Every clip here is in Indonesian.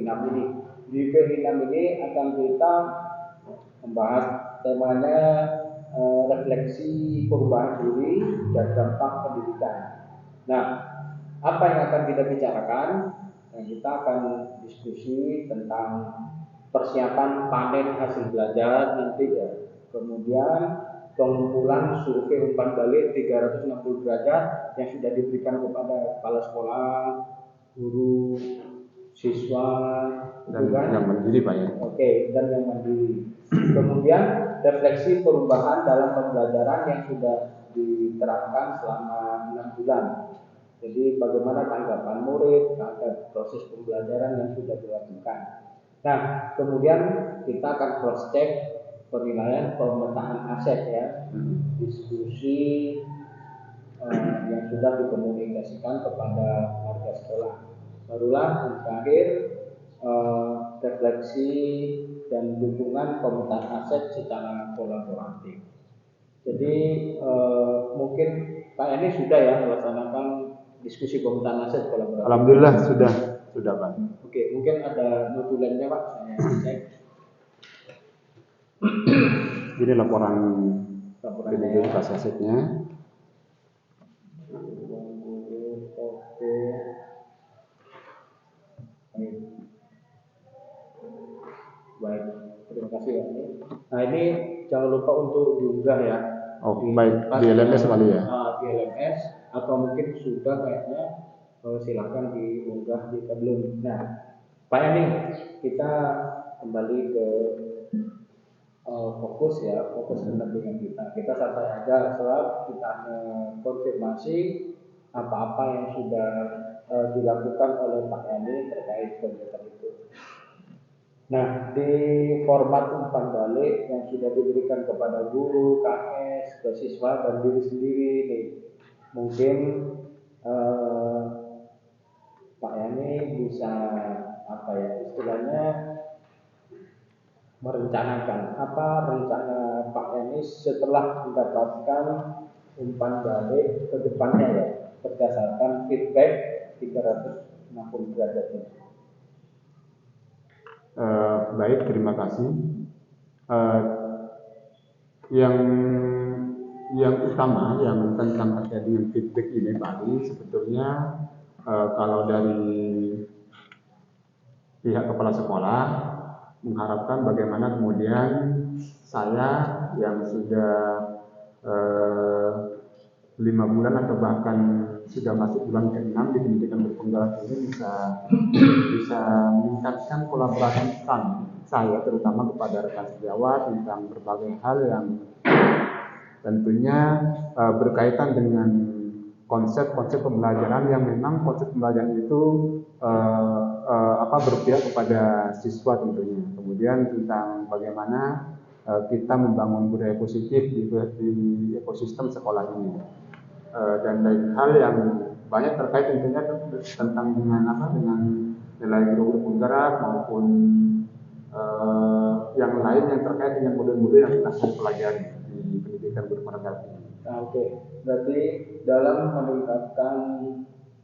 V6 ini. Di V6 ini akan kita membahas temanya refleksi perubahan diri dan dampak pendidikan. Nah, apa yang akan kita bicarakan? Nah, kita akan diskusi tentang persiapan panen hasil belajar nanti ya. Kemudian pengumpulan survei umpan balik 360 derajat yang sudah diberikan kepada kepala sekolah, guru, siswa, dan yang mandiri Pak ya. Oke, dan yang mandiri. Kemudian refleksi perubahan dalam pembelajaran yang sudah diterapkan selama 6 bulan. Jadi bagaimana tanggapan murid terhadap proses pembelajaran yang sudah dilakukan. Nah, kemudian kita akan cross check penilaian pemetaan aset ya, diskusi yang sudah dikomunikasikan kepada warga sekolah. Barulah yang terakhir refleksi dan dukungan pemetaan aset secara kolaboratif. Jadi mungkin Pak Yani sudah ya melaksanakan diskusi pemetaan aset kolaboratif. Alhamdulillah sudah Pak. Oke, mungkin ada notulennya Pak, saya cek. Ini laporan identitas asetnya. Oke. Baik, terima kasih ya. Nah ini jangan lupa untuk diunggah ya. Oh baik, di LMS kali ya. Di LMS atau mungkin sudah kayaknya silakan diunggah jika belum. Nah, Pak Yani, kita kembali ke fokus pendampingan kita. Kita santai aja sebab kita konfirmasi apa-apa yang sudah dilakukan oleh Pak Yani terkait kegiatan itu. Nah, di format umpan balik yang sudah diberikan kepada guru, KS, ke siswa dan diri sendiri nih, mungkin Pak Yani bisa istilahnya merencanakan apa rencana Pak Yani setelah mendapatkan umpan balik ke depannya ya, berdasarkan feedback 360 derajat ini. Baik, terima kasih. Yang utama yang tentang terkait dengan feedback ini Pak Ali, sebetulnya kalau dari pihak kepala sekolah mengharapkan bagaimana kemudian saya yang sudah 5 bulan atau bahkan sudah masuk bulan ke-6 di pendidikan berpenggerak ini bisa meningkatkan kolaborasi saya terutama kepada rekan sejawat tentang berbagai hal yang tentunya berkaitan dengan konsep-konsep pembelajaran yang memang konsep pembelajaran itu berpihak kepada siswa tentunya. Kemudian tentang bagaimana kita membangun budaya positif di ekosistem sekolah ini. Dan lain hal yang banyak terkait tentunya tentang dengan nilai guru berpenggerak maupun yang lain yang terkait dengan modul-modul yang kita pelajari di pendidikan berpenggerak ini. Oke. Berarti dalam meningkatkan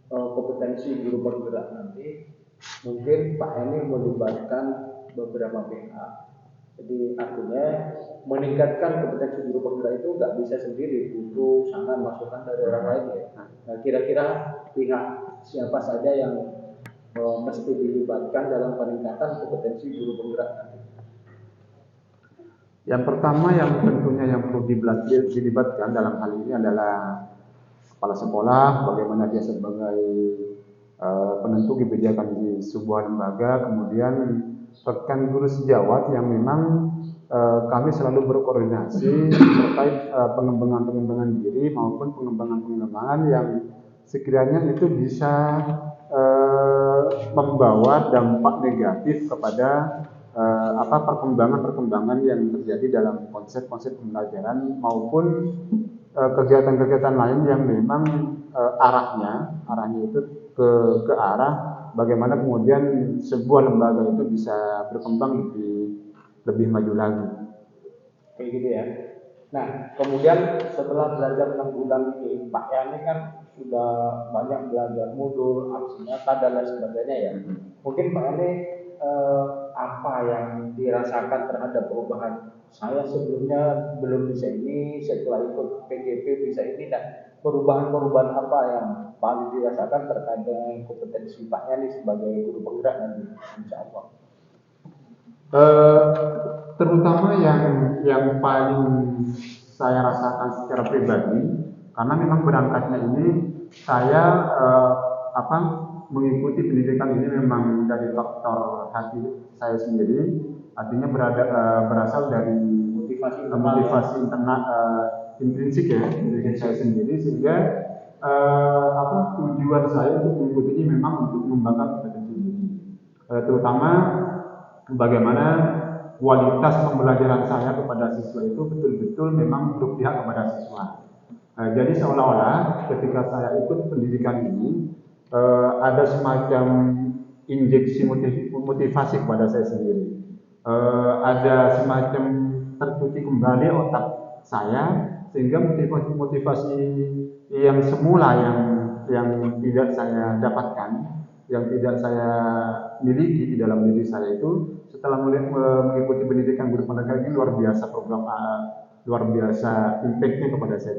kompetensi guru bergerak nanti mungkin Pak Yani melibatkan beberapa pihak. Jadi artinya meningkatkan kompetensi guru bergerak itu nggak bisa sendiri, butuh saran masukan dari orang lain ya. Nah, kira-kira pihak siapa saja yang mesti dilibatkan dalam peningkatan kompetensi guru bergerak nanti? Yang pertama yang tentunya yang perlu dilibatkan dalam hal ini adalah kepala sekolah, bagaimana dia sebagai penentu kebijakan di sebuah lembaga, kemudian rekan guru sejawat yang memang kami selalu berkoordinasi terkait pengembangan diri maupun pengembangan yang sekiranya itu bisa membawa dampak negatif kepada perkembangan yang terjadi dalam konsep-konsep pembelajaran maupun kegiatan-kegiatan lain yang memang arahnya itu ke arah bagaimana kemudian sebuah lembaga itu bisa berkembang lebih maju lagi. Kayak gitu ya. Nah, kemudian setelah belajar 6 bulan ini, Pak Yani kan sudah banyak belajar modul, aksi nyata dan lain sebagainya ya. Mungkin Pak Yani apa yang dirasakan terhadap perubahan. Saya sebelumnya belum bisa ini, setelah ikut PGP bisa ini, dan perubahan-perubahan apa yang paling dirasakan terkait dengan kompetensi Pak Yani sebagai guru penggerak nanti, insya Allah. Terutama yang paling saya rasakan secara pribadi, karena memang berangkatnya ini saya mengikuti pendidikan ini memang dari faktor hati saya sendiri, artinya berasal dari motivasi internal intrinsik ya dari saya sendiri, sehingga tujuan saya untuk mengikutinya memang untuk mengembangkan kompetensi diri, terutama bagaimana kualitas pembelajaran saya kepada siswa itu betul-betul memang berpihak kepada siswa. Jadi seolah-olah ketika saya ikut pendidikan ini ada semacam injeksi motivasi kepada saya sendiri. Ada semacam tercuci kembali otak saya, sehingga motivasi yang semula yang tidak saya dapatkan, yang tidak saya miliki di dalam diri saya itu, setelah mengikuti pendidikan guru penggerak ini luar biasa luar biasa impactnya kepada saya,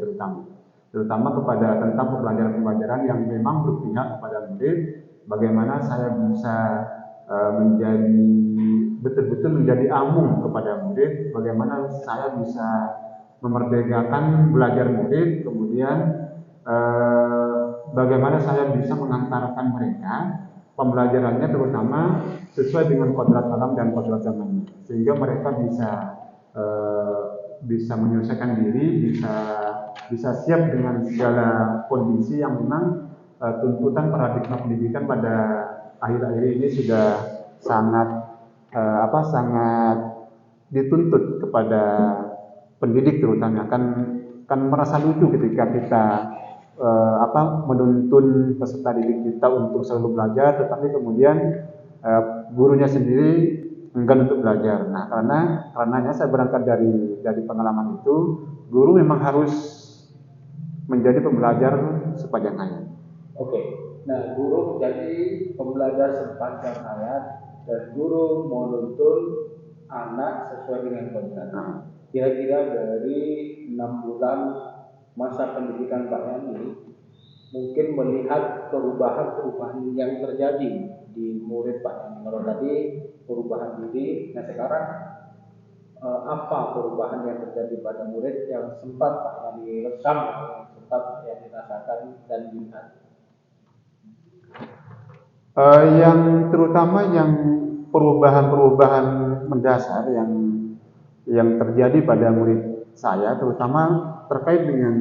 terutama kepada tentang pembelajaran yang memang berpihak kepada murid, bagaimana saya bisa menjadi betul-betul menjadi amung kepada murid, bagaimana saya bisa memerdekakan belajar murid, kemudian bagaimana saya bisa mengantarkan mereka pembelajarannya terutama sesuai dengan kodrat alam dan kodrat zamannya, sehingga mereka bisa menyelesaikan diri, bisa siap dengan segala kondisi yang memang tuntutan paradigma pendidikan pada akhir-akhir ini sudah sangat sangat dituntut kepada pendidik, terutama kan merasa lucu ketika kita menuntun peserta didik kita untuk selalu belajar, tetapi kemudian gurunya sendiri enggan untuk belajar. Nah, karenanya saya berangkat dari pengalaman itu, guru memang harus menjadi pembelajar sepanjang hayat. Oke, nah guru menjadi pembelajar sepanjang hayat dan guru menuntun anak sesuai dengan kodrat. Kira-kira dari 6 bulan masa pendidikan Pak Yani, mungkin melihat perubahan-perubahan yang terjadi di murid Pak Yani. Kalau tadi perubahan diri, nah sekarang apa perubahan yang terjadi pada murid yang sempat Pak Yani resam, yang sempat Pak Yani rasakan dan lihat? Yang terutama yang perubahan-perubahan mendasar yang terjadi pada murid saya, terutama terkait dengan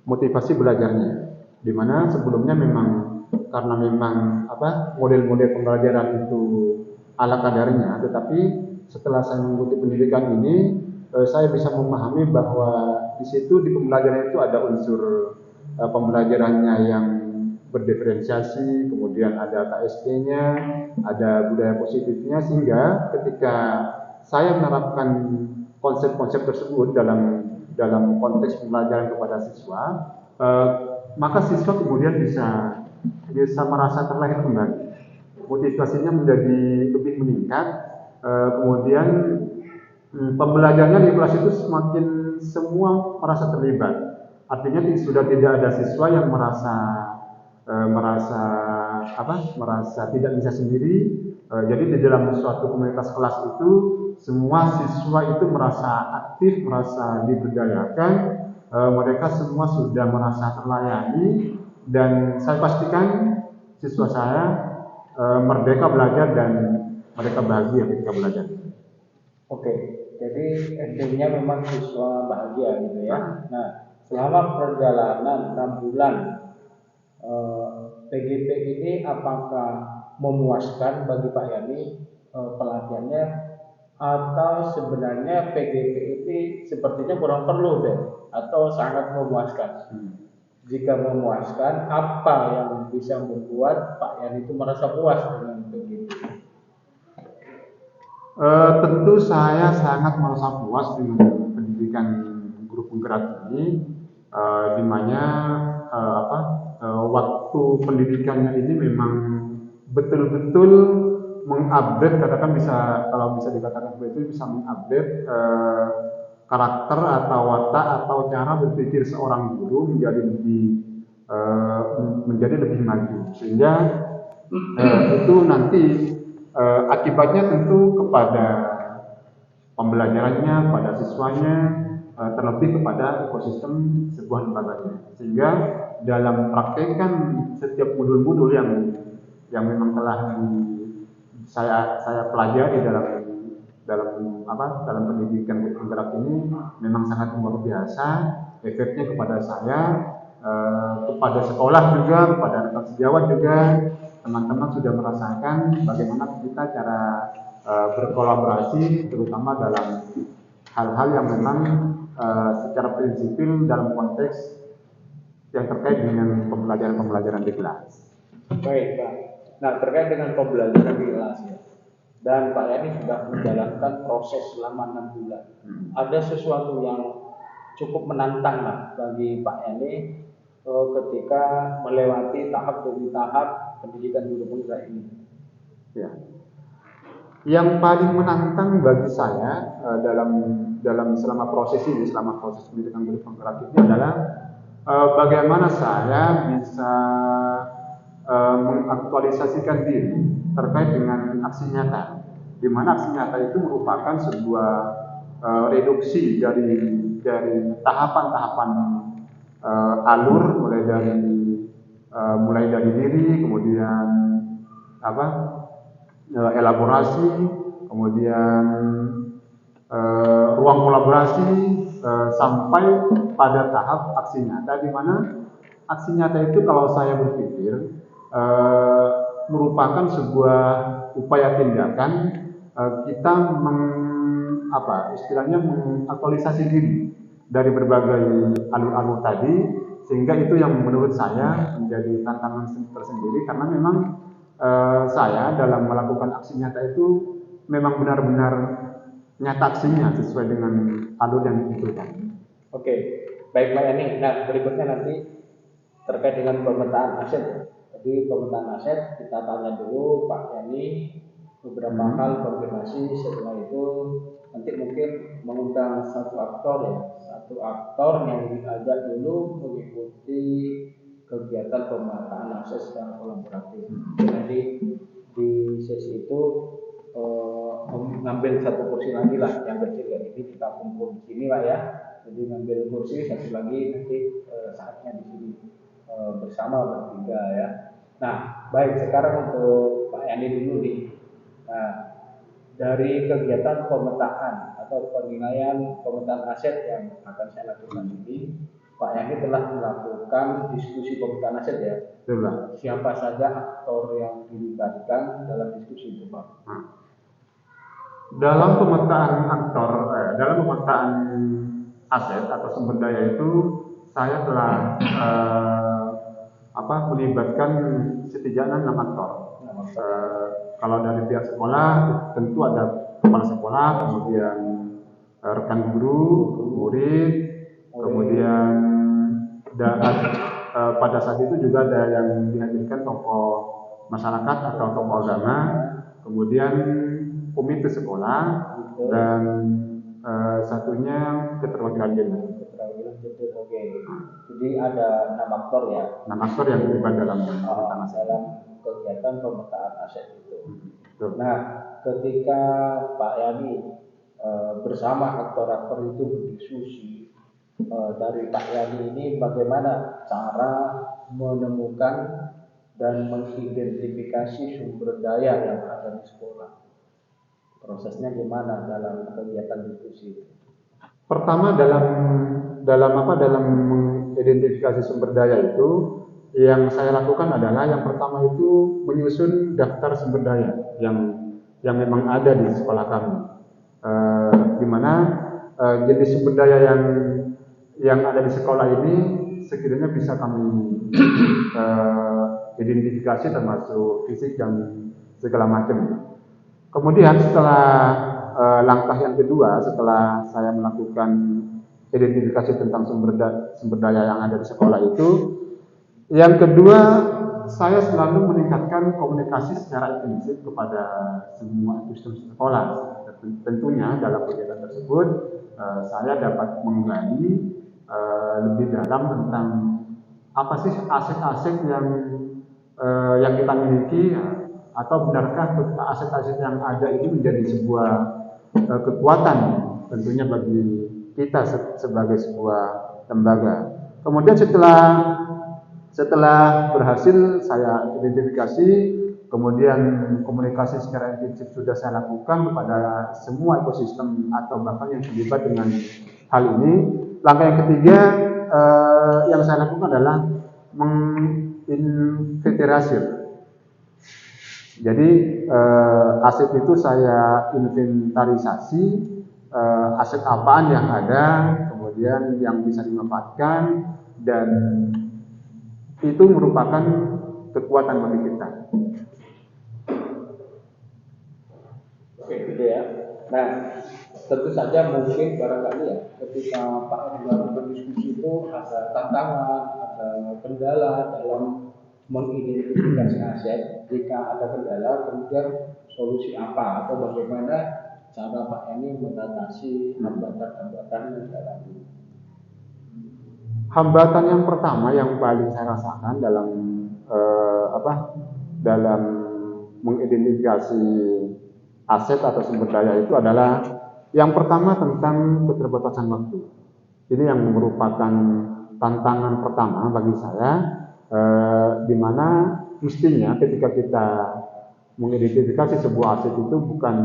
motivasi belajarnya, di mana sebelumnya karena memang model-model pembelajaran itu ala kadarnya, tetapi setelah saya mengikuti pendidikan ini, saya bisa memahami bahwa di situ di pembelajaran itu ada unsur pembelajarannya yang berdiferensiasi, kemudian ada KSP-nya, ada budaya positifnya, sehingga ketika saya menerapkan konsep-konsep tersebut dalam konteks pembelajaran kepada siswa, maka siswa kemudian bisa merasa terlahir kembali, motivasinya menjadi lebih meningkat, kemudian pembelajarannya di kelas itu semakin semua merasa terlibat. Artinya sudah tidak ada siswa yang merasa tidak bisa sendiri. Jadi di dalam suatu komunitas kelas itu semua siswa itu merasa aktif, merasa diberdayakan, mereka semua sudah merasa terlayani, dan saya pastikan siswa saya merdeka belajar dan mereka bahagia ketika belajar. Oke, jadi intinya memang siswa bahagia gitu ya. Nah, selama perjalanan 6 bulan PGP ini apakah memuaskan bagi Pak Yani pelatihannya, atau sebenarnya PGP ini sepertinya kurang perlu deh, atau sangat memuaskan? Jika memuaskan, apa yang bisa membuat Pak Yani itu merasa puas dengan PGP? Tentu saya sangat merasa puas dengan pendidikan guru penggerak ini, di mana waktu pendidikannya ini memang betul-betul mengupgrade, katakan bisa, kalau bisa dikatakan seperti itu, bisa mengupgrade karakter atau watak atau cara berpikir seorang guru menjadi lebih maju, sehingga itu nanti akibatnya tentu kepada pembelajarannya, pada siswanya, terlebih kepada ekosistem sebuah lembaganya. Sehingga dalam praktekkan setiap modul-modul yang memang telah saya pelajari dalam pendidikan bergerak ini memang sangat luar biasa efeknya kepada saya, kepada sekolah juga, kepada rekan sejawat juga. Teman-teman sudah merasakan bagaimana kita cara berkolaborasi, terutama dalam hal-hal yang memang secara prinsipil dalam konteks yang terkait dengan pembelajaran di kelas. Baik, Pak. Nah, terkait dengan pembelajaran di kelas ya, dan Pak Yani sudah menjalankan proses selama 6 bulan. Ada sesuatu yang cukup menantang lah bagi Pak Yani ketika melewati tahap demi tahap pendidikan guru penggerak ini. Ya. Yang paling menantang bagi saya dalam selama proses pendidikan guru penggerak ini adalah bagaimana saya bisa mengaktualisasikan diri terkait dengan aksi nyata, di mana aksi nyata itu merupakan sebuah reduksi dari tahapan-tahapan alur, mulai dari diri, kemudian elaborasi, kemudian ruang kolaborasi, sampai pada tahap aksi nyata, di mana aksi nyata itu kalau saya berpikir merupakan sebuah upaya tindakan kita mengaktualisasi diri dari berbagai alur-alur tadi, sehingga itu yang menurut saya menjadi tantangan tersendiri, karena memang saya dalam melakukan aksi nyata itu memang benar-benar nyata aksinya sesuai dengan alur yang ditentukan. Oke, baik Pak Yani. Nah, berikutnya nanti terkait dengan pemetaan aset. Jadi pemetaan aset kita tanya dulu Pak Yani beberapa hal konfirmasi. Setelah itu nanti mungkin mengundang satu aktor yang diajak dulu mengikuti kegiatan pemetaan aset secara kolaboratif. Jadi di sesi itu ngambil satu kursi lagi lah yang kecil kayak ini, kita kumpul di sini lah ya. Jadi ngambil kursi satu lagi, nanti saatnya di sini bersama bertiga ya. Nah, baik, sekarang untuk Pak Yani dulu nih. Nah, dari kegiatan pemetaan atau penilaian pemetaan aset yang akan saya lakukan ini, Pak Yani telah melakukan diskusi pemetaan aset ya. Betul. Siapa saja aktor yang dilibatkan dalam diskusi itu, Pak? Dalam pemetaan aset atau sumber daya itu, saya telah melibatkan setidaknya 6 aktor. Kalau dari pihak sekolah tentu ada kepala sekolah, kemudian rekan guru, murid, kemudian pada saat itu juga ada yang dihadirkan tokoh masyarakat atau tokoh agama, kemudian komite sekolah, dan satunya keterwakilan gender. Oke. Jadi ada 6 aktor ya. 6 aktor yang terlibat dalam kegiatan pemetaan aset itu. Nah, ketika Pak Yani bersama aktor-aktor itu berdiskusi, dari Pak Yani ini bagaimana cara menemukan dan mengidentifikasi sumber daya yang ada di sekolah? Prosesnya gimana dalam kegiatan diskusi itu? Pertama, dalam mengidentifikasi sumber daya itu, yang saya lakukan adalah yang pertama itu menyusun daftar sumber daya yang memang ada di sekolah kami, di mana jenis sumber daya yang ada di sekolah ini sekiranya bisa kami identifikasi, termasuk fisik dan segala macam. Kemudian setelah langkah yang kedua, setelah saya melakukan identifikasi tentang sumber daya yang ada di sekolah itu, yang kedua saya selalu meningkatkan komunikasi secara intensif kepada semua ekosistem sekolah. Tentunya dalam kegiatan tersebut saya dapat menggali lebih dalam tentang apa sih aset-aset yang kita miliki, atau benarkah aset-aset yang ada itu menjadi sebuah kekuatan tentunya bagi kita sebagai sebuah lembaga. Kemudian setelah berhasil saya identifikasi, kemudian komunikasi secara intensif sudah saya lakukan kepada semua ekosistem atau bahkan yang terlibat dengan hal ini. Langkah yang ketiga yang saya lakukan adalah menginventarisir. Jadi aset itu saya inventarisasi, aset apaan yang ada, kemudian yang bisa dimanfaatkan, dan itu merupakan kekuatan bagi kita. Oke, gitu ya. Nah, tentu saja mungkin barangkali ya, ketika Pak Erlangga berdiskusi itu ada tantangan, ada kendala dalam mengidentifikasi aset. Jika ada kendala, kemudian solusi apa atau bagaimana cara Pak Eni mengatasi hambatan-hambatan yang dalam ini? Hambatan yang pertama yang paling saya rasakan dalam dalam mengidentifikasi aset atau sumber daya itu adalah yang pertama tentang keterbatasan waktu. Ini yang merupakan tantangan pertama bagi saya, di mana mestinya ketika kita mengidentifikasi sebuah aset itu bukan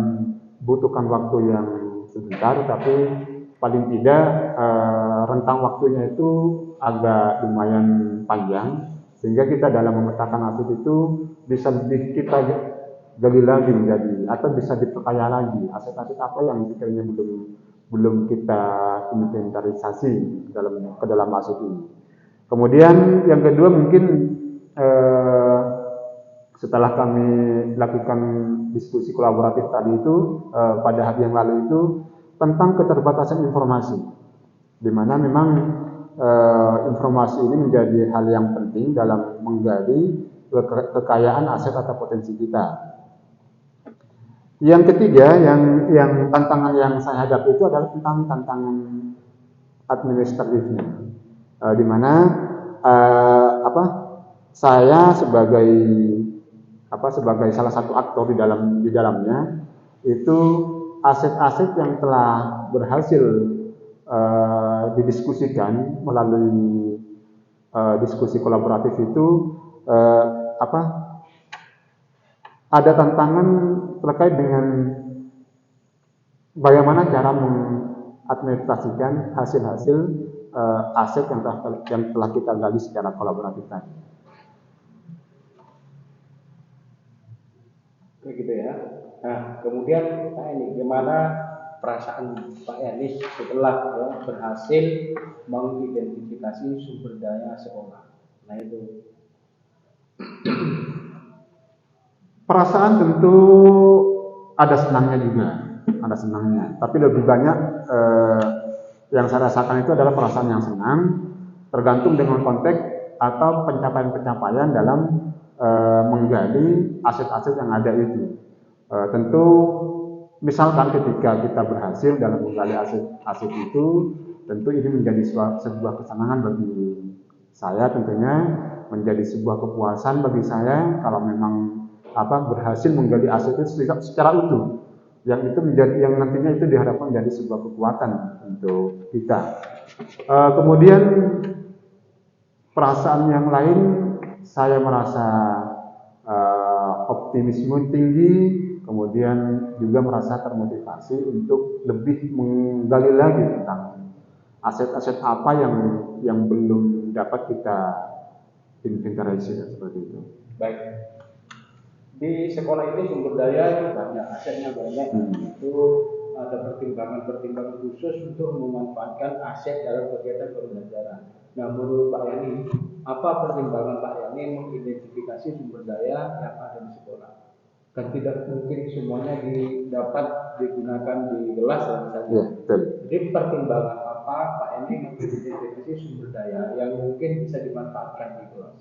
butuhkan waktu yang sebentar, tapi paling tidak rentang waktunya itu agak lumayan panjang, sehingga kita dalam memetakan aset itu bisa lebih kita gali lagi menjadi, atau bisa diperkaya lagi aset-aset apa yang sekiranya belum kita inventarisasi ke dalam aset ini. Kemudian yang kedua mungkin setelah kami lakukan diskusi kolaboratif tadi itu pada hari yang lalu itu tentang keterbatasan informasi, di mana memang informasi ini menjadi hal yang penting dalam menggali kekayaan aset atau potensi kita. Yang ketiga, yang tantangan yang saya hadapi itu adalah tentang tantangan administratifnya, di mana saya sebagai salah satu aktor di dalamnya itu aset-aset yang telah berhasil didiskusikan melalui diskusi kolaboratif itu ada tantangan terkait dengan bagaimana cara mengadministrasikan hasil-hasil aset yang telah kita gali secara kolaboratif tadi. Begitu ya. Nah, kemudian Pak Eni, gimana perasaan Pak Eni setelah berhasil mengidentifikasi sumber daya sekolah? Nah itu. Perasaan tentu ada senangnya juga, ada senangnya. Tapi lebih banyak yang saya rasakan itu adalah perasaan yang senang, tergantung dengan konteks atau pencapaian-pencapaian dalam menggali aset-aset yang ada itu. Tentu misalkan ketika kita berhasil dalam menggali aset itu, tentu ini menjadi sebuah kesenangan bagi saya, tentunya menjadi sebuah kepuasan bagi saya kalau memang berhasil menggali aset itu secara utuh, yang nantinya itu diharapkan menjadi sebuah kekuatan untuk kita. Kemudian perasaan yang lain, saya merasa optimisme tinggi, kemudian juga merasa termotivasi untuk lebih menggali lagi tentang aset-aset apa yang belum dapat kita inventarisir seperti itu. Baik. Di sekolah ini sumber daya itu banyak, asetnya banyak. Itu ada pertimbangan-pertimbangan khusus untuk memanfaatkan aset dalam kegiatan pembelajaran. Nah, menurut Pak Yani, apa pertimbangan Pak Yani mengidentifikasi sumber daya yang ada di sekolah? Dan tidak mungkin semuanya dapat digunakan di kelas misalnya. Ya, jadi pertimbangan apa Pak Yani mengidentifikasi sumber daya yang mungkin bisa dimanfaatkan di kelas?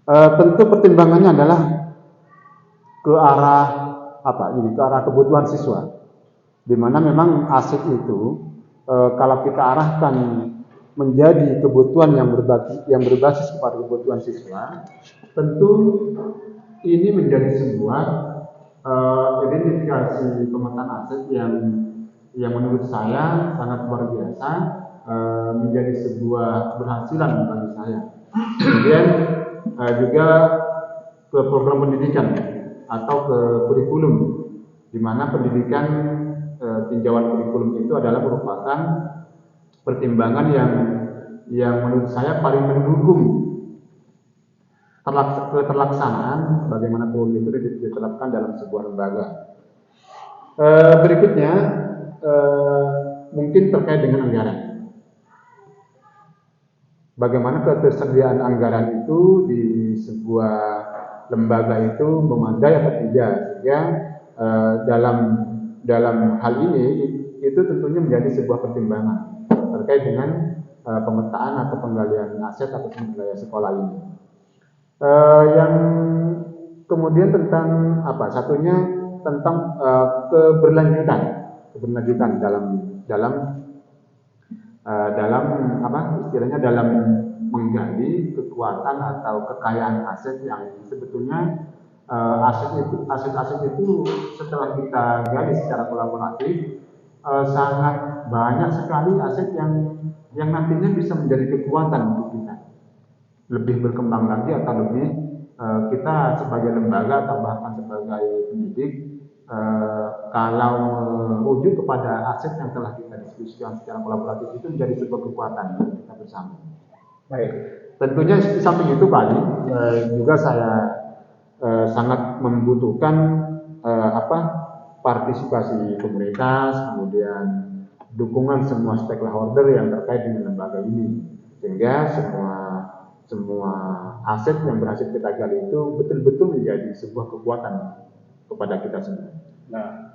Tentu pertimbangannya adalah ke arah ke arah kebutuhan siswa, di mana memang aset itu kalau kita arahkan menjadi kebutuhan yang berbasis kepada kebutuhan siswa, tentu ini menjadi sebuah identifikasi pemetaan aset yang menurut saya sangat luar biasa, menjadi sebuah keberhasilan bagi saya. Kemudian juga ke program pendidikan atau ke kurikulum, di mana pendidikan tinjauan kurikulum itu adalah merupakan pertimbangan yang menurut saya paling mendukung keterlaksanaan bagaimana kurikulum itu diterapkan dalam sebuah lembaga. Berikutnya mungkin terkait dengan anggaran. Bagaimana ketersediaan anggaran itu di sebuah lembaga itu memadai atau tidak, sehingga dalam hal ini itu tentunya menjadi sebuah pertimbangan terkait dengan pemetaan atau penggalian aset atau sumber daya sekolah ini. Yang kemudian tentang satunya tentang keberlanjutan dalam menggali kekuatan atau kekayaan aset yang sebetulnya aset-aset itu setelah kita gali secara kolaboratif sangat banyak sekali aset yang nantinya bisa menjadi kekuatan untuk kita lebih berkembang lagi atau lebih kita sebagai lembaga atau bahkan sebagai pendidik kalau merujuk kepada aset yang telah kita diskusikan secara kolaboratif itu menjadi sebuah kekuatan kita bersama. Baik, tentunya di samping itu Pak Ali, juga saya sangat membutuhkan partisipasi komunitas, kemudian dukungan semua stakeholder yang terkait dengan lembaga ini, sehingga semua aset yang berhasil kita gali itu betul-betul menjadi sebuah kekuatan kepada kita semua. Nah,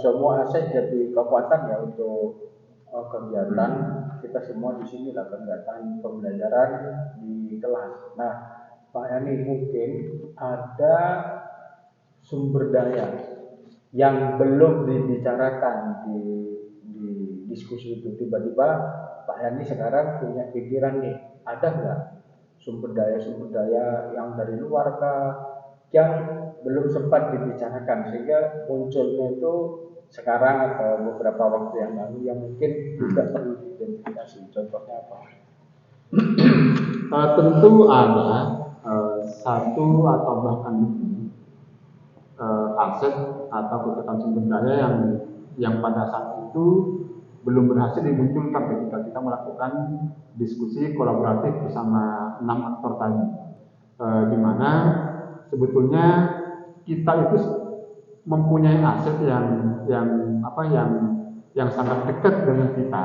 semua aset jadi kekuatan ya untuk kegiatan kita semua di sini lah, kegiatan pembelajaran di kelas. Nah, Pak Yani, mungkin ada sumber daya yang belum dibicarakan di diskusi itu. Tiba-tiba Pak Yani sekarang punya pikiran nih, ada nggak sumber daya yang dari luar kah yang belum sempat dibicarakan sehingga munculnya itu sekarang atau beberapa waktu yang lalu yang mungkin juga perlu diidentifikasi. Contohnya apa? Tentu ada satu atau bahkan aset atau kekuatan sumber daya yang pada saat itu belum berhasil dimunculkan ketika kita melakukan diskusi kolaboratif bersama 6 aktor tadi, di mana sebetulnya kita itu mempunyai aset yang sangat dekat dengan kita,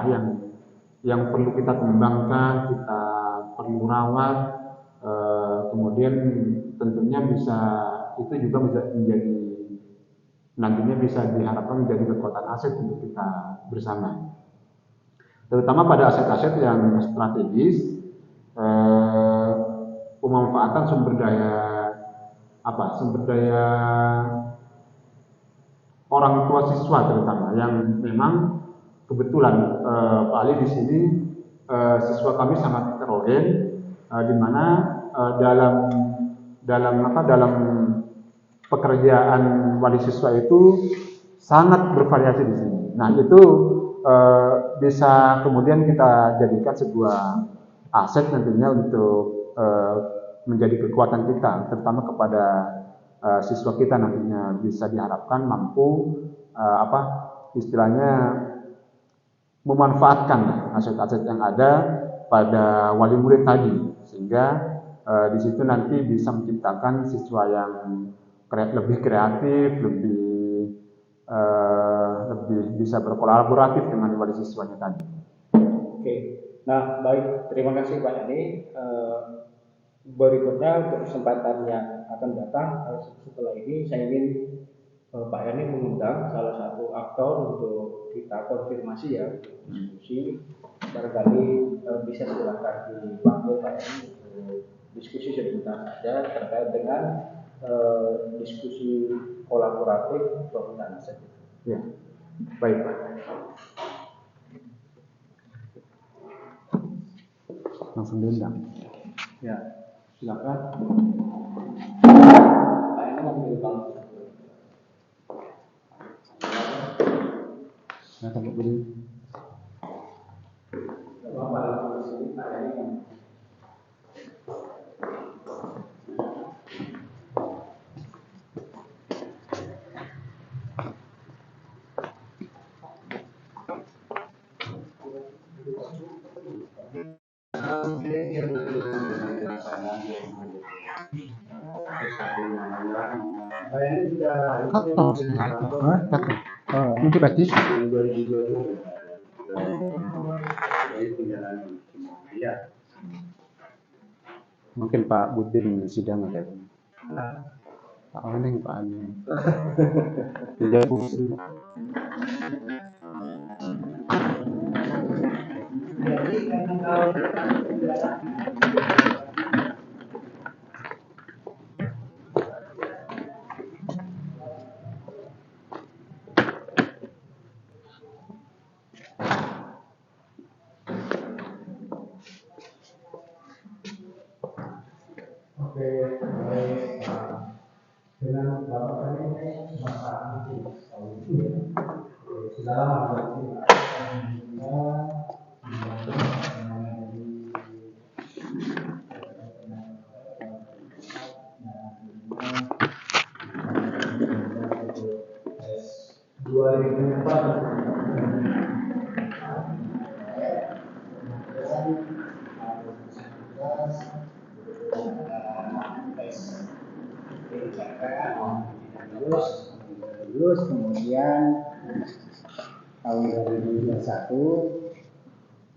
yang perlu kita kembangkan, kita perlu rawat, kemudian tentunya itu juga bisa nantinya bisa diharapkan menjadi kekuatan aset untuk kita bersama, terutama pada aset-aset yang strategis, pemanfaatan sumber daya orang tua siswa terutama, yang memang kebetulan Pak Ali di sini siswa kami sangat heterogen, di mana dalam pekerjaan wali siswa itu sangat bervariasi di sini. Nah, itu bisa kemudian kita jadikan sebuah aset nantinya untuk menjadi kekuatan kita, terutama kepada siswa kita nantinya bisa diharapkan mampu istilahnya memanfaatkan aset-aset yang ada pada wali murid tadi, sehingga di situ nanti bisa menciptakan siswa yang lebih kreatif, lebih bisa berkolaboratif dengan wali siswanya tadi. Oke, nah baik, terima kasih Pak Yani. Berikutnya untuk kesempatan yang akan datang setelah ini saya ingin Pak Yani mengundang salah satu aktor untuk kita konfirmasi ya, diskusi. Barangkali bisa silakan dipanggil Pak Yani untuk diskusi sebentar saja terkait dengan diskusi kolaboratif permintaan aset. Ya, baik Pak. Langsung diundang. Ya, silakan. Pak ini mau bilang. Nah, sampai beri. Bapak dalam sini Pak ini. Untuk gratis. Mungkin Pak Budin sidang ada. Pak Oneng Pak Anu. Tidak. Dengan Bapak ini masalah itu dalam lulus, kemudian tahun 2021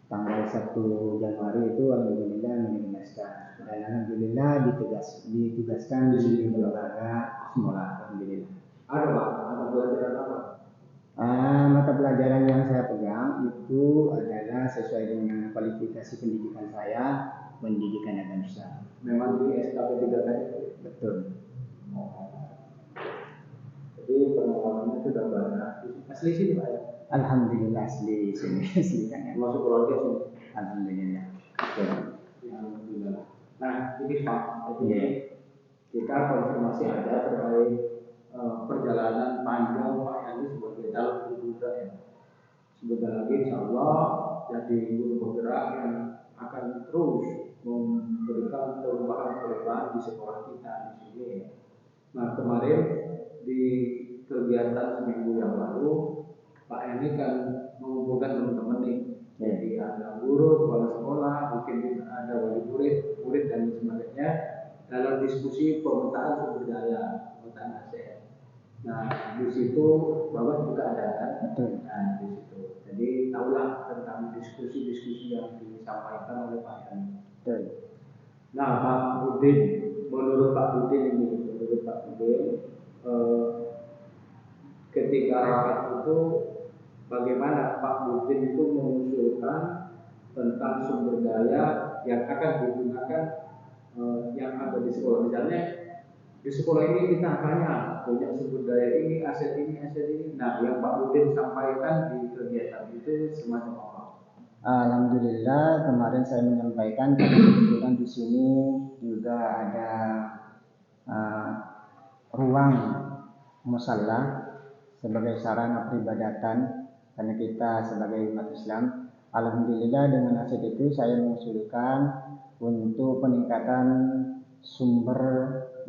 tanggal 1 Januari itu alhamdulillah meluluskan dan alhamdulillah ditugaskan di lembaga sekolah alhamdulillah. Ada Pak, ada pelajaran apa? Mata pelajaran yang saya pegang itu adalah sesuai dengan kualifikasi pendidikan saya, pendidikan agama Islam. Memang di SKP 3 tadi. Betul. Jadi pengalamannya sudah banyak. Asli sini Pak ya? Alhamdulillah asli sini, asli kan ya. Masuk keluarga sini. Alhamdulillah. Betul. Alhamdulillah. Nah ini Pak, jadi kita konfirmasi aja terkait perjalanan panjang Pak Yani sebagai calon guru ya. Sebentar lagi insya Allah jadi guru penggerak yang akan terus memberikan perubahan-perubahan di sekolah kita di sini. Nah kemarin di kegiatan seminggu yang lalu Pak Yani kan mengumpulkan teman-teman nih. Jadi ada guru, kepala sekolah, mungkin ada wali murid dan sebagainya dalam diskusi pemetaan sumber daya, pemetaan aset. Nah di situ Bapak juga ada kan? Nah di situ. Jadi tahulah tentang diskusi-diskusi yang disampaikan oleh Pak Yani. Nah Pak Budin, menurut Pak Budin ketika rapat itu bagaimana Pak Budin itu mengusulkan tentang sumber daya yang akan digunakan yang ada di sekolah. Misalnya di sekolah ini kita banyak punya sumber daya ini, aset ini. Nah, yang Pak Budin sampaikan di kegiatan itu semacam apa? Alhamdulillah kemarin saya menyampaikan kebetulan di sini juga ada ruang musalla sebagai sarana peribadatan karena kita sebagai umat Islam. Alhamdulillah dengan hasil itu saya mengusulkan untuk peningkatan sumber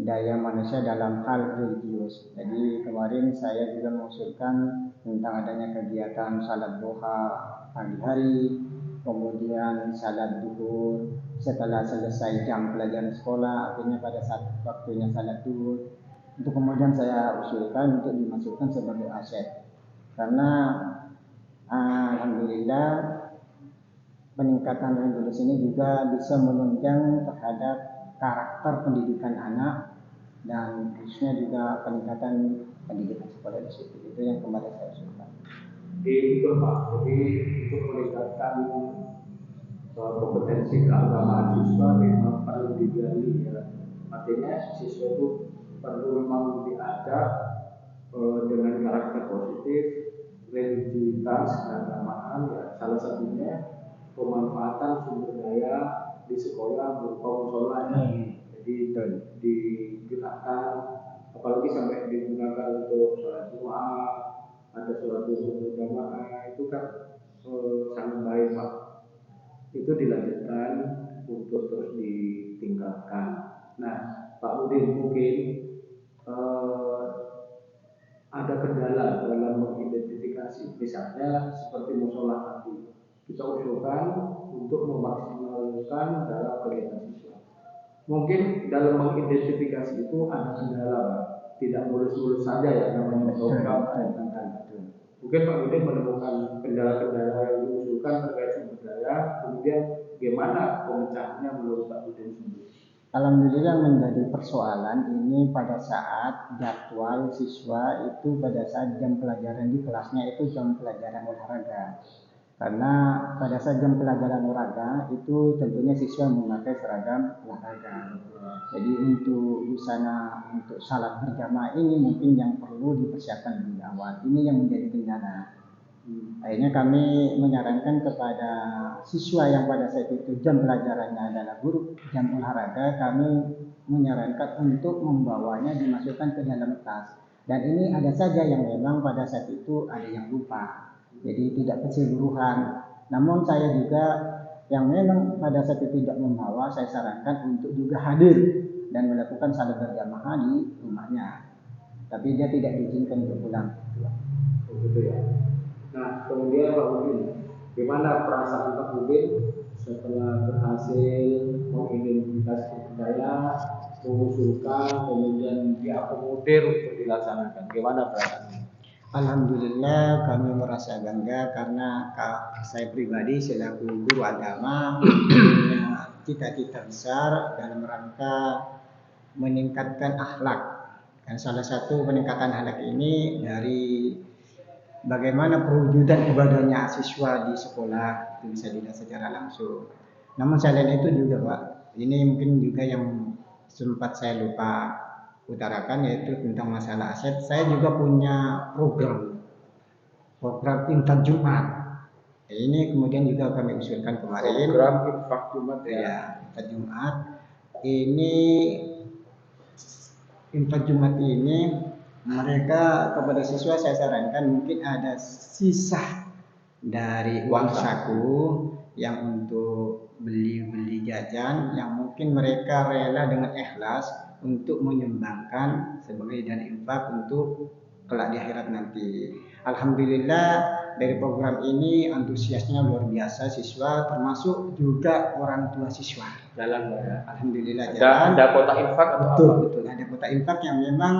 daya manusia dalam hal religius. Jadi kemarin saya juga mengusulkan tentang adanya kegiatan salat duha pagi hari, kemudian salat duhur setelah selesai jam pelajaran sekolah, akhirnya pada saat waktunya salat duhur. Itu kemudian saya usulkan untuk dimasukkan sebagai aset karena alhamdulillah peningkatan religius ini juga bisa menunjang terhadap karakter pendidikan anak dan khususnya juga peningkatan pendidikan sekolah di situ. Itu yang kemarin saya usulkan. Itu Pak, jadi untuk meningkatkan kompetensi keagamaan siswa memang perlu digali ya. Artinya siswa itu perlu memang diajak dengan karakter positif, religiusitas, keagamaan ya. Salah satunya pemanfaatan sumber daya di sekolah berupa musola ya. Jadi digunakan, apalagi sampai digunakan untuk sholat Jumat, ada sholat berjamaah, itu kan sangat baik Pak. Itu dilanjutkan untuk terus ditingkatkan. Nah, Pak Udin mungkin ada kendala dalam mengidentifikasi, misalnya seperti musola tadi, kita usulkan untuk memaksimalkan dalam kegiatan siswa. Mungkin dalam mengidentifikasi itu ada kendala, Pak. Tidak mulus-mulus saja ya namanya program. Mungkin Pak Udin menemukan kendala-kendala yang diusulkan terkait sumber daya, kemudian bagaimana pemecahannya menurut Pak Udin sendiri? Alhamdulillah menjadi persoalan ini pada saat jadwal siswa itu pada saat jam pelajaran di kelasnya itu jam pelajaran olahraga. Karena pada saat jam pelajaran olahraga itu tentunya siswa memakai seragam olahraga. Jadi untuk busana untuk salat berjamaah ini mungkin yang perlu dipersiapkan lebih awal. Ini yang menjadi kendala. Akhirnya kami menyarankan kepada siswa yang pada saat itu jam pelajarannya adalah guru jam olahraga, kami menyarankan untuk membawanya dimasukkan ke dalam tas. Dan ini ada saja yang memang pada saat itu ada yang lupa. Jadi tidak keseluruhan. Namun saya juga yang memang pada saat itu tidak membawa, saya sarankan untuk juga hadir dan melakukan salat berjamaah di rumahnya. Tapi dia tidak diizinkan untuk pulang. Begitu ya. Nah, kemudian Pak Udin, gimana perasaan Pak Udin setelah berhasil mengidentifikasi budaya, mengusulkan, kemudian diakomodir untuk dilaksanakan? Gimana perasaannya? Alhamdulillah kami merasa bangga karena saya pribadi selaku guru agama punya cita-cita besar dalam rangka meningkatkan akhlak. Dan salah satu peningkatan akhlak ini dari bagaimana perwujudan ibadahnya siswa di sekolah itu bisa dilihat secara langsung. Namun selain itu juga Pak, ini mungkin juga yang sempat saya lupa utarakan yaitu tentang masalah aset. Saya juga punya program infak Jumat. Ini kemudian juga kami usulkan kemarin. Program infak Jumat ya. Infak Jumat. Ini infak Jumat ini mereka kepada siswa saya sarankan mungkin ada sisa dari uang saku yang untuk beli jajan yang mungkin mereka rela dengan ikhlas untuk menyumbangkan sebagai dana infak untuk kelak di akhirat nanti. Alhamdulillah dari program ini antusiasnya luar biasa siswa termasuk juga orang tua siswa. Jalan ya. Alhamdulillah jalan. Ada kota infak atau betul ada kota infak yang memang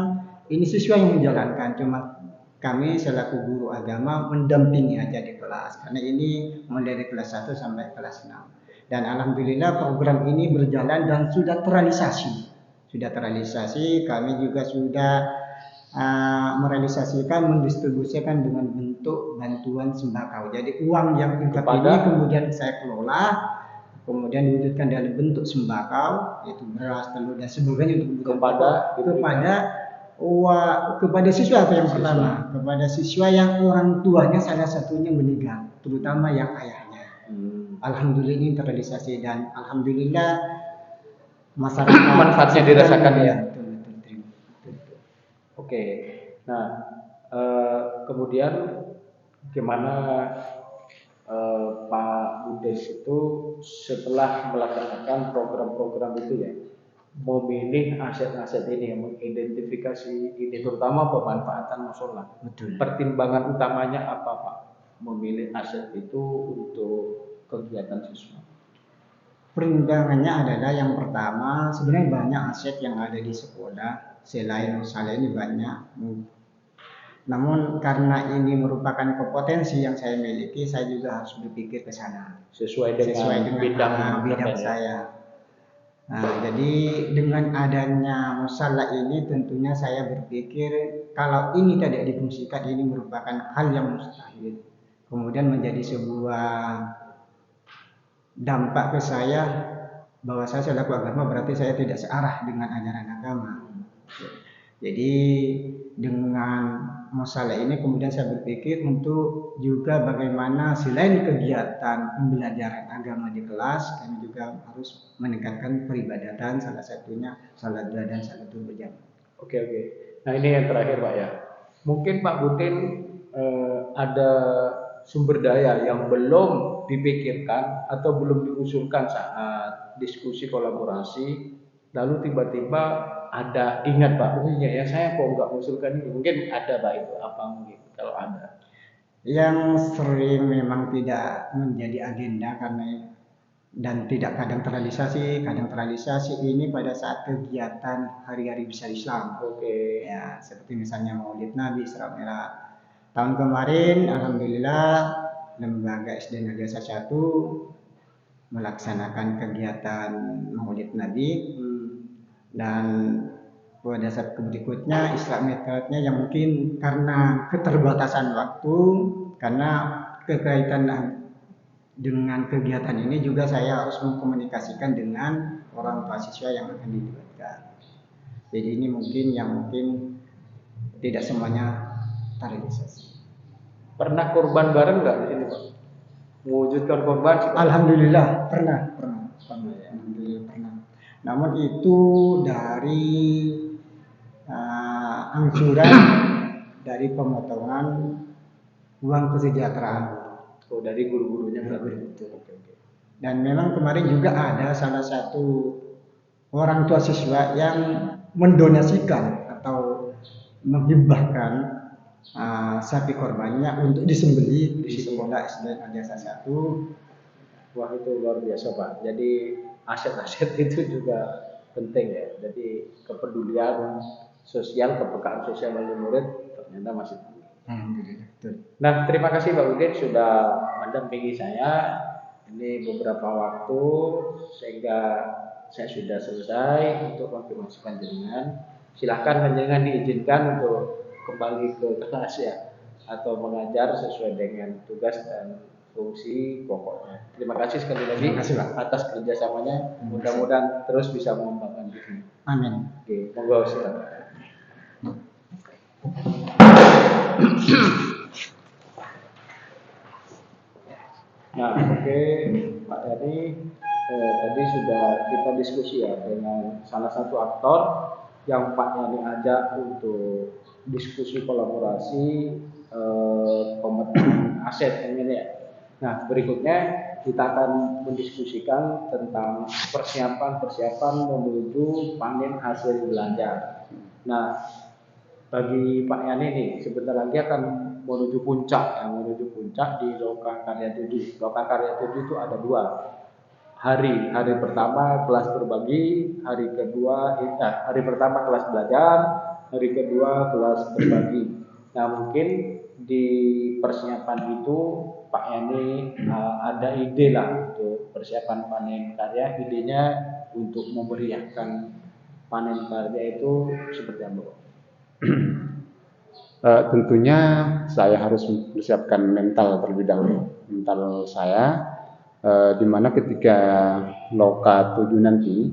ini siswa yang menjalankan, cuma kami selaku guru agama mendampingi aja di kelas karena ini mulai dari kelas 1 sampai kelas 6. Dan alhamdulillah program ini berjalan dan sudah terrealisasi. Kami juga sudah merealisasikan, mendistribusikan dengan bentuk bantuan sembako. Jadi uang yang infak ini kemudian saya kelola, kemudian diwujudkan dalam bentuk sembako, yaitu beras, telur dan sebagainya untuk kepada siswa yang pertama, kepada siswa yang orang tuanya salah satunya meninggal, terutama yang ayahnya. Alhamdulillah ini terrealisasi dan alhamdulillah masyarakat manfaatnya dirasakan ya. Oke. Nah, kemudian gimana Pak Budes itu setelah melaksanakan program-program itu ya, memilih aset-aset ini, mengidentifikasi ini, terutama pemanfaatan musola. Pertimbangan utamanya apa Pak? Memilih aset itu untuk kegiatan siswa. Pertimbangannya adalah yang pertama sebenarnya banyak aset yang ada di sekolah selain musola ini banyak. Namun karena ini merupakan kompetensi yang saya miliki, saya juga harus berpikir ke sana sesuai dengan bidang saya. Nah, jadi dengan adanya musola ini tentunya saya berpikir kalau ini tidak difungsikan ini merupakan hal yang mustahil. Kemudian menjadi sebuah dampak ke saya bahwa saya selaku agama berarti saya tidak searah dengan ajaran agama. Jadi dengan masalah ini kemudian saya berpikir untuk juga bagaimana selain kegiatan pembelajaran agama di kelas, kami juga harus meningkatkan peribadatan, salah satunya salat dua dan salat berjamaah. Oke. Nah ini yang terakhir Pak ya. Mungkin Pak Butin ada sumber daya yang belum dipikirkan atau belum diusulkan saat diskusi kolaborasi, lalu tiba-tiba ada ingat Pak, oh iya ya saya kok nggak mengusulkan ini, mungkin ada Pak itu apa mungkin kalau ada? Yang sering memang tidak menjadi agenda karena dan tidak kadang terrealisasi ini pada saat kegiatan hari-hari besar Islam. Oke. Ya, seperti misalnya Maulid Nabi, Isra Mi'raj. Tahun kemarin alhamdulillah Lembaga SD Negeri 1 melaksanakan kegiatan Maulid Nabi dan pada saat berikutnya Isra Mi'rajnya yang mungkin karena keterbatasan waktu, karena kekaitan dengan kegiatan ini juga saya harus mengkomunikasikan dengan orang tua siswa yang akan dilibatkan. Jadi ini mungkin tidak semuanya terrealisasi. Pernah korban bareng nggak di sini Pak? Mewujudkan korban? Alhamdulillah pernah. Alhamdulillah pernah. Namun itu dari angsuran dari pemotongan uang kesejahteraan. Oh, dari guru-gurunya berarti. Oke. Dan memang kemarin juga ada salah satu orang tua siswa yang mendonasikan atau menghibahkan sapi korbannya untuk disembelih di sekolah SD Negeri 1. Wah itu luar biasa Pak. Jadi aset-aset itu juga penting ya. Jadi kepedulian sosial, kepekaan sosial bagi murid ternyata masih tinggi. Nah, terima kasih Pak Udin sudah mendampingi saya ini beberapa waktu sehingga saya sudah selesai untuk konfirmasi panjenengan. Silahkan panjenengan diizinkan untuk kembali ke kelas ya atau mengajar sesuai dengan tugas dan fungsi pokoknya. Terima kasih sekali lagi atas kerjasamanya. Mudah-mudahan terus bisa mengembangkan diri. Amin. Oke, monggo silakan. Nah, oke, Pak Yani, tadi sudah kita diskusi ya dengan salah satu aktor yang Pak Yani ajak untuk diskusi kolaborasi pemetaan aset ini ya. Nah, berikutnya kita akan mendiskusikan tentang persiapan menuju panen hasil belanja. Nah, bagi Pak Yani nih, sebentar lagi akan menuju puncak di Lokakarya 7. Lokakarya 7 itu ada 2 hari. Hari pertama kelas berbagi, hari pertama kelas belajar, hari kedua kelas berbagi. Nah, mungkin di persiapan itu Pak Yani ada ide lah untuk persiapan panen karya. Idenya untuk memeriahkan panen karya itu seperti apa? Tentunya saya harus mempersiapkan mental terlebih dahulu. Mental saya, di mana ketika Loka 7 nanti,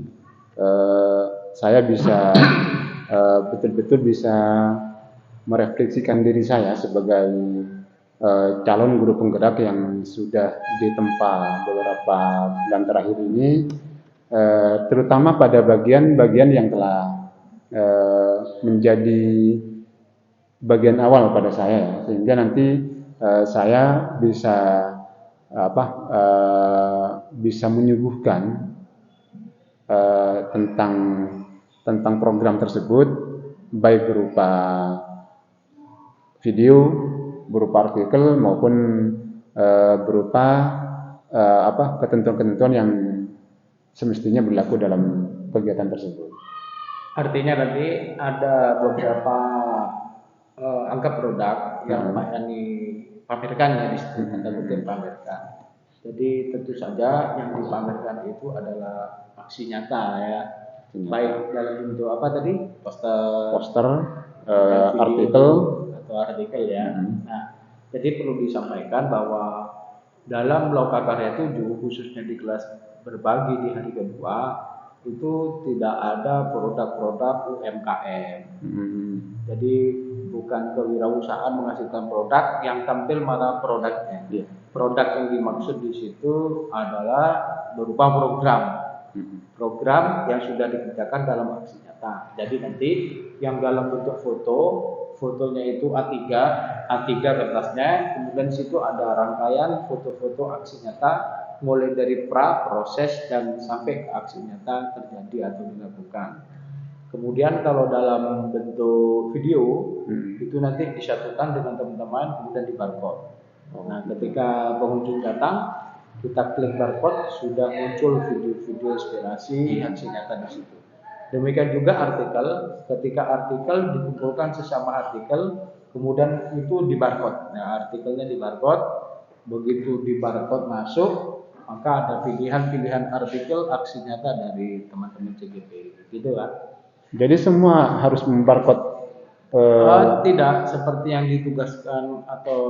saya bisa betul-betul bisa merefleksikan diri saya sebagai calon guru penggerak yang sudah ditempa beberapa bulan terakhir ini, terutama pada bagian-bagian yang telah menjadi bagian awal pada saya, sehingga nanti saya bisa menyuguhkan tentang program tersebut, baik berupa video, berupa artikel maupun berupa ketentuan-ketentuan yang semestinya berlaku dalam kegiatan tersebut. Artinya nanti ada beberapa angka produk yang Pak Yani pamerkan ya di situ, tanda kutip pamerkan. Jadi tentu saja yang dipamerkan itu adalah aksi nyata ya, baik dalam bentuk apa tadi, poster, artikel ya. Nah, jadi perlu disampaikan bahwa dalam Lokakarya 7 khususnya di kelas berbagi di hari kedua itu tidak ada produk-produk UMKM. Jadi bukan kewirausahaan menghasilkan produk yang tampil mana produknya. Produk yang dimaksud di situ adalah berupa program yang sudah dikerjakan dalam aksi nyata. Jadi nanti yang dalam bentuk fotonya itu A3 kertasnya, kemudian di situ ada rangkaian foto-foto aksi nyata mulai dari proses dan sampai ke aksi nyata terjadi atau dilakukan. Kemudian kalau dalam bentuk video itu nanti disatukan dengan teman-teman kemudian di barcode. Nah, ketika pengunjung datang, kita klik barcode sudah muncul video-video inspirasi aksi nyata di situ. Demikian juga artikel, ketika artikel dikumpulkan sesama artikel, kemudian itu di barcode. Nah, artikelnya di barcode, begitu di barcode masuk, maka ada pilihan-pilihan artikel aksi nyata dari teman-teman CGP. Gitu kan? Jadi semua harus membarcode? Tidak seperti yang ditugaskan atau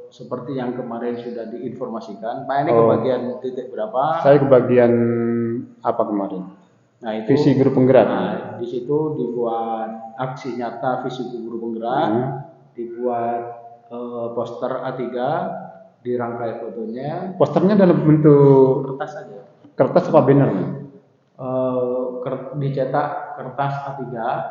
seperti yang kemarin sudah diinformasikan. Pak ini kebagian titik berapa? Saya kebagian apa kemarin? Nah, itu visi guru penggerak. Nah, di situ dibuat aksi nyata visi guru penggerak, dibuat poster A3, dirangkai fotonya. Posternya dalam bentuk kertas saja. Kertas apa banner? Dicetak kertas A3.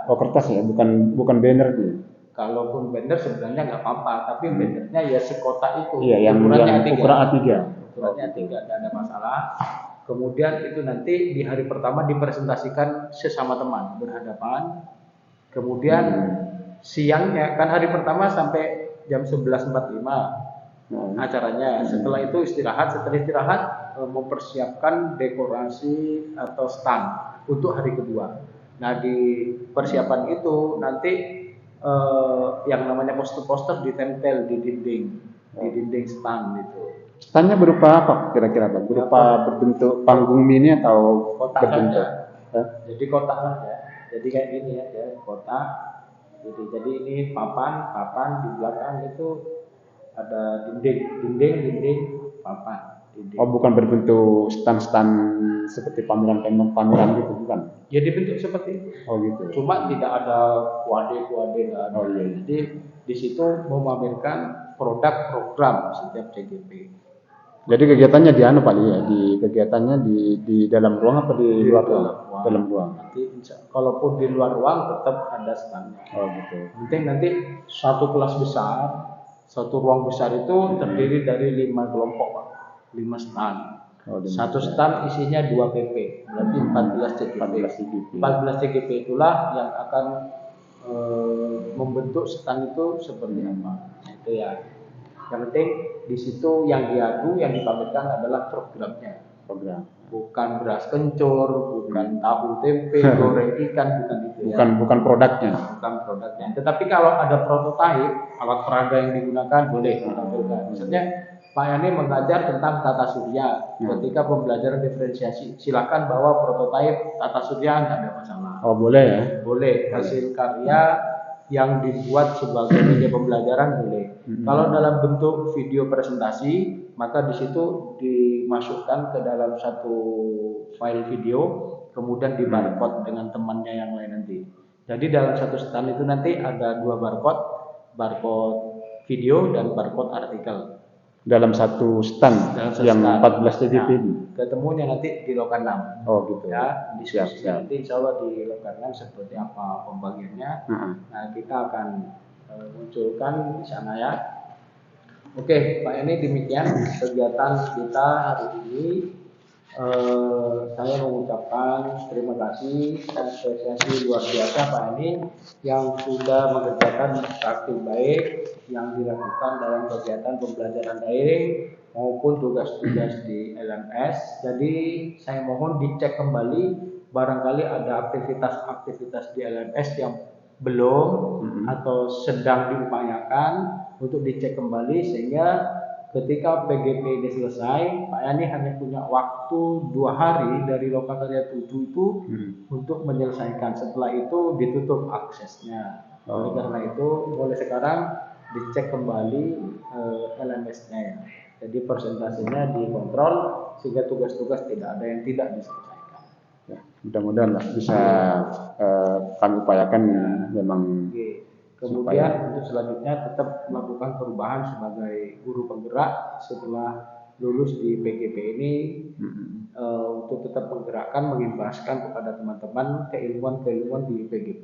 Oh, kertas ya, bukan banner tuh. Kalaupun banner sebenarnya nggak apa-apa, tapi bannernya ya sekotak itu. Iya, yang ukuran A3. Ukurannya A3, tidak ada masalah. Kemudian itu nanti di hari pertama dipresentasikan sesama teman berhadapan. Kemudian siangnya kan hari pertama sampai jam 11.45 acaranya. Setelah itu istirahat. Setelah istirahat mempersiapkan dekorasi atau stand untuk hari kedua. Nah, di persiapan itu nanti yang namanya poster-poster ditempel di dinding stand itu. Standnya berupa apa kira-kira, Pak? Berupa berbentuk panggung mini atau kotak berbentuk? Jadi kotak saja. Jadi kayak gini ya, kotak. Jadi ini papan di belakang itu ada dinding, papan. Oh, bukan berbentuk stand-stand seperti pameran gitu, bukan? Ya dibentuk seperti itu. Oh gitu. Cuma tidak ada kuade. Oh iya. Jadi di situ memamerkan produk program setiap CGP. Jadi kegiatannya di Pak ya? Kegiatannya di dalam ruang apa di luar ruang? Dalam ruang. Nanti kalaupun di luar ruang tetap ada standnya. Oh gitu. Penting nanti satu kelas besar, satu ruang besar itu terdiri dari 5 kelompok, Pak. 5 stand. Satu stand isinya 2 PP, berarti 14 CGP. 14 CGP itulah yang akan membentuk stand itu seperti apa. Itu ya. Yang penting di situ yang diadu, yang dipamerkan adalah programnya. Program. Bukan beras kencur, bukan tahu tempe, goreng ikan, bukan itu. Bukan produknya. Bukan produknya. Tetapi kalau ada prototipe alat peraga yang digunakan boleh ditampilkan. Maksudnya Pak Yani mengajar tentang tata surya. Ketika pembelajaran diferensiasi, silakan bawa prototipe tata surya, nggak ada masalah. Oh boleh ya? Boleh. Hasil karya yang dibuat sebagai media pembelajaran boleh. Kalau dalam bentuk video presentasi, maka di situ dimasukkan ke dalam satu file video, kemudian di barcode dengan temannya yang lain nanti. Jadi dalam satu stand itu nanti ada 2 barcode video dan barcode artikel. Dalam satu stand yang 14 CGP ini. Ketemunya nanti di Lokan 6. Oh gitu. Ya, diskusi nanti insya Allah di Lokan 6 seperti apa pembagiannya. Nah, kita akan munculkan di sana ya. Oke, Pak, ini demikian kegiatan kita hari ini. Saya mengucapkan terima kasih dan apresiasi luar biasa Pak ini yang sudah mengerjakan praktik baik yang dilakukan dalam kegiatan pembelajaran daring maupun tugas-tugas di LMS. Jadi saya mohon dicek kembali barangkali ada aktivitas-aktivitas di LMS yang belum atau sedang diupayakan untuk dicek kembali sehingga ketika PGP ini selesai, Pak Yani hanya punya waktu 2 hari dari Lokakarya 7 itu untuk menyelesaikan. Setelah itu ditutup aksesnya. Oleh karena itu, mulai sekarang dicek kembali LMS-nya ya. Jadi persentasenya dikontrol sehingga tugas-tugas tidak ada yang tidak diselesaikan. Ya, mudah-mudahan lah bisa kami upayakan memang. Oke. Kemudian untuk selanjutnya tetap melakukan perubahan sebagai guru penggerak setelah lulus di PGP ini untuk tetap menggerakkan, mengimbaskan kepada teman-teman keilmuan-keilmuan di PGP.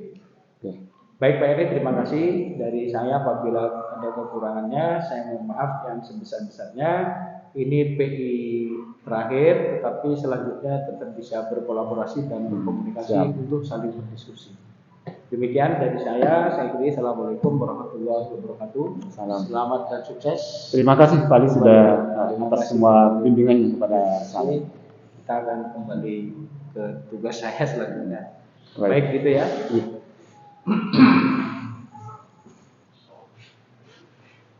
Oke. Baik Pak Eri, terima kasih dari saya. Apabila ada kekurangannya, saya mohon maaf yang sebesar-besarnya. Ini PI terakhir, tetapi selanjutnya tetap bisa berkolaborasi dan berkomunikasi untuk saling berdiskusi. Demikian dari saya akhiri. Assalamualaikum warahmatullahi wabarakatuh. Salam. Selamat dan sukses. Terima kasih Pak Ali sudah atas semua bimbingannya kepada saya. Kita akan kembali ke tugas saya selanjutnya. Baik Baik gitu ya. Iya.